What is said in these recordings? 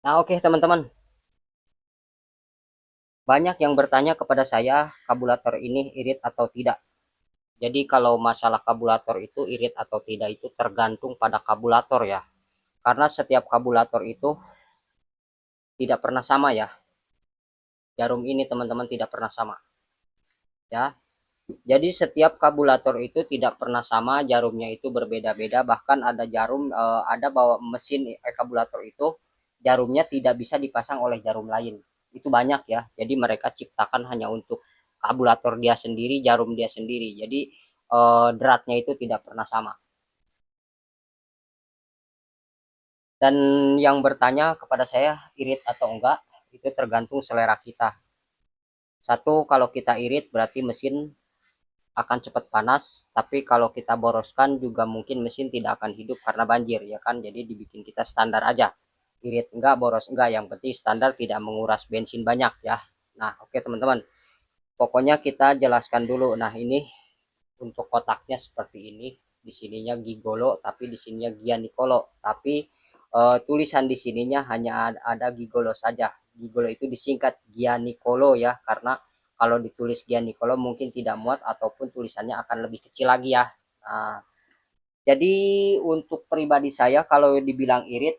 Nah, oke teman-teman, banyak yang bertanya kepada saya kabulator ini irit atau tidak. Jadi kalau masalah kabulator itu irit atau tidak itu tergantung pada kabulator ya. Karena setiap kabulator itu tidak pernah sama ya. Jarum ini teman-teman tidak pernah sama ya. Jadi setiap kabulator itu tidak pernah sama, jarumnya itu berbeda-beda. Bahkan ada ada bawa mesin kabulator itu jarumnya tidak bisa dipasang oleh jarum lain. Itu banyak ya. Jadi mereka ciptakan hanya untuk kabulator dia sendiri, jarum dia sendiri. Jadi dratnya itu tidak pernah sama. Dan yang bertanya kepada saya irit atau enggak, itu tergantung selera kita. Satu, kalau kita irit berarti mesin akan cepat panas, tapi kalau kita boroskan juga mungkin mesin tidak akan hidup karena banjir ya kan. Jadi dibikin kita standar aja. Irit enggak, boros enggak, yang penting standar tidak menguras bensin banyak ya. Nah, oke teman-teman. Pokoknya kita jelaskan dulu. Nah, ini untuk kotaknya seperti ini. Di sininya Gigolo, tapi di sininya Gianicolo. Tapi tulisan di sininya hanya ada Gigolo saja. Gigolo itu disingkat Gianicolo ya, karena kalau ditulis Gianicolo mungkin tidak muat ataupun tulisannya akan lebih kecil lagi ya. Nah, jadi untuk pribadi saya kalau dibilang irit,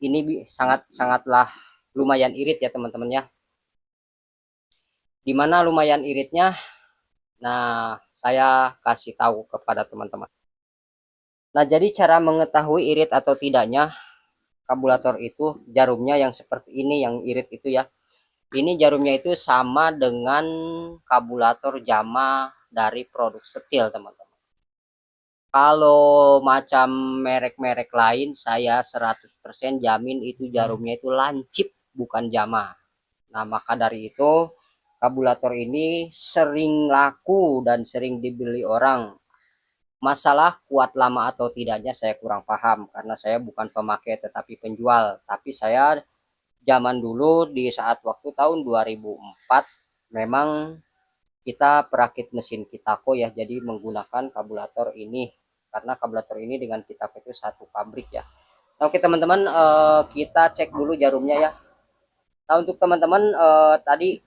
ini sangatlah lumayan irit ya teman-teman ya. Dimana lumayan iritnya? Nah, saya kasih tahu kepada teman-teman. Nah, jadi cara mengetahui irit atau tidaknya kabulator itu jarumnya yang seperti ini yang irit itu ya. Ini jarumnya itu sama dengan kabulator Jama dari produk Steel, teman-teman. Kalau macam merek-merek lain saya 100% jamin itu jarumnya itu lancip bukan Jama. Nah, maka dari itu kabulator ini sering laku dan sering dibeli orang. Masalah kuat lama atau tidaknya saya kurang paham karena saya bukan pemakai tetapi penjual. Tapi saya zaman dulu di saat waktu tahun 2004 memang kita perakit mesin Kitako ya, jadi menggunakan kabulator ini karena kabulator ini dengan Kitako itu satu pabrik ya. Nah, oke teman-teman, kita cek dulu jarumnya ya. Nah, untuk teman-teman tadi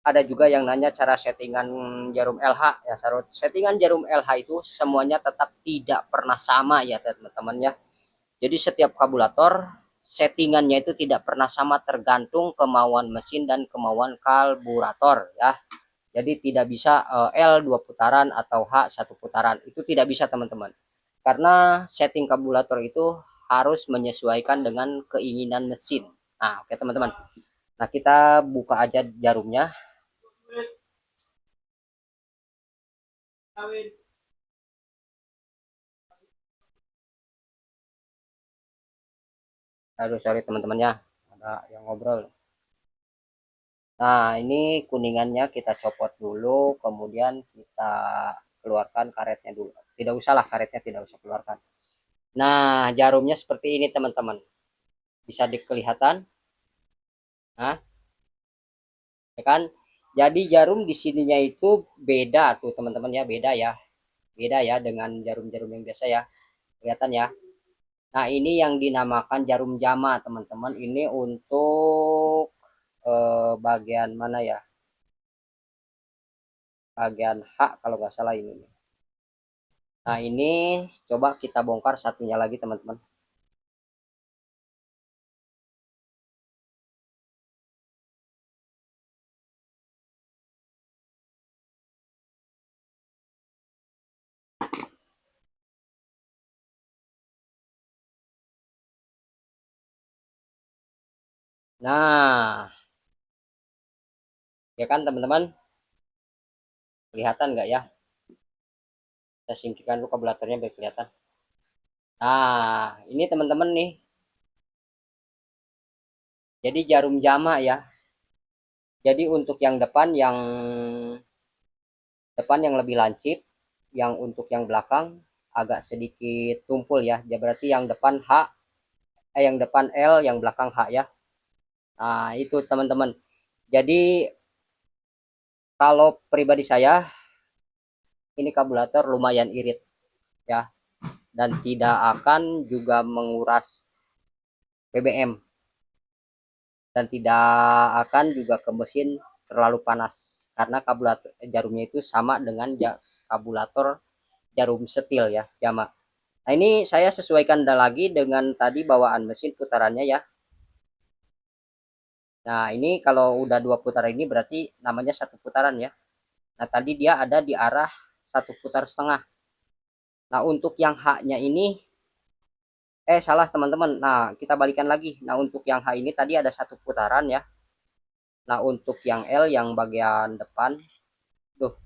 ada juga yang nanya cara settingan jarum LH ya. Settingan jarum LH itu semuanya tetap tidak pernah sama ya teman-teman ya. Jadi setiap kabulator settingannya itu tidak pernah sama, tergantung kemauan mesin dan kemauan karburator ya. Jadi tidak bisa L 2 putaran atau H 1 putaran. Itu tidak bisa teman-teman. Karena setting kabulator itu harus menyesuaikan dengan keinginan mesin. Nah, oke teman-teman. Nah, kita buka aja jarumnya. Aduh, sorry teman-teman ya. Ada yang ngobrol. Nah, ini kuningannya kita copot dulu, kemudian kita keluarkan karetnya dulu. Tidak usah lah karetnya, tidak usah keluarkan. Nah, jarumnya seperti ini teman-teman. Bisa dikelihatan? Nah, ya kan? Jadi jarum di sininya itu beda tuh teman-teman ya, beda ya. Beda ya dengan jarum-jarum yang biasa ya. Kelihatan ya. Nah, ini yang dinamakan jarum jama, teman-teman. Ini untuk bagian mana ya? Bagian H kalau nggak salah ini. Nah, ini coba kita bongkar satunya lagi, teman-teman. Nah, ya kan teman-teman? Kelihatan nggak ya? Saya singkirkan dulu kabulatornya biar kelihatan. Nah, ini teman-teman nih. Jadi jarum jama ya. Jadi untuk yang depan yang lebih lancip, yang untuk yang belakang agak sedikit tumpul ya. Jadi berarti yang depan yang depan L, yang belakang H ya. Nah, itu teman-teman. Jadi kalau pribadi saya ini kabulator lumayan irit ya, dan tidak akan juga menguras BBM. dan tidak akan juga ke mesin terlalu panas karena kabulator jarumnya itu sama dengan kabulator jarum setil ya, jama. Nah, ini saya sesuaikan lagi dengan tadi bawaan mesin putarannya ya. Nah, ini kalau udah 2 putaran ini berarti namanya 1 putaran ya. Nah, tadi dia ada di arah 1,5 putar. Nah, untuk yang H-nya ini salah teman-teman. Nah, kita balikan lagi. Nah, untuk yang H ini tadi ada 1 putaran ya. Nah, untuk yang L yang bagian depan, duh,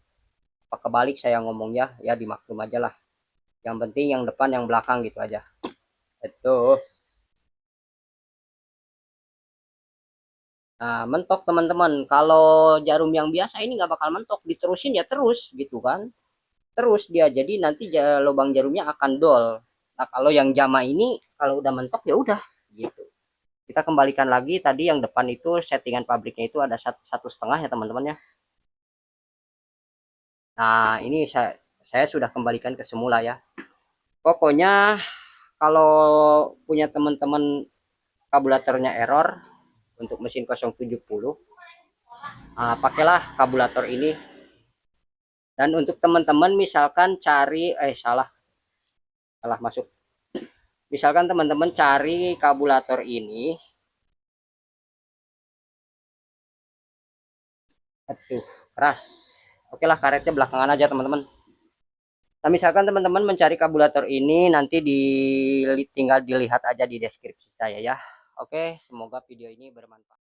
apa kebalik saya ngomongnya, ya dimaklum aja lah. Yang penting yang depan yang belakang gitu aja. Itu. Nah, mentok teman-teman. Kalau jarum yang biasa ini nggak bakal mentok, diterusin ya terus gitu kan. Terus dia jadi nanti lubang jarumnya akan dol. Nah, kalau yang jama ini kalau udah mentok ya udah gitu. Kita kembalikan lagi tadi yang depan itu settingan pabriknya itu ada 1,5 ya teman-teman ya. Nah, ini saya sudah kembalikan ke semula ya. Pokoknya kalau punya teman-teman kabulatornya error untuk mesin 070, pakailah kabulator ini. Dan untuk teman-teman misalkan cari salah salah masuk. Misalkan teman-teman cari kabulator ini, aduh keras. Oke lah, karetnya belakangan aja teman-teman. Nah, misalkan teman-teman mencari kabulator ini nanti tinggal dilihat aja di deskripsi saya ya. Oke, semoga video ini bermanfaat.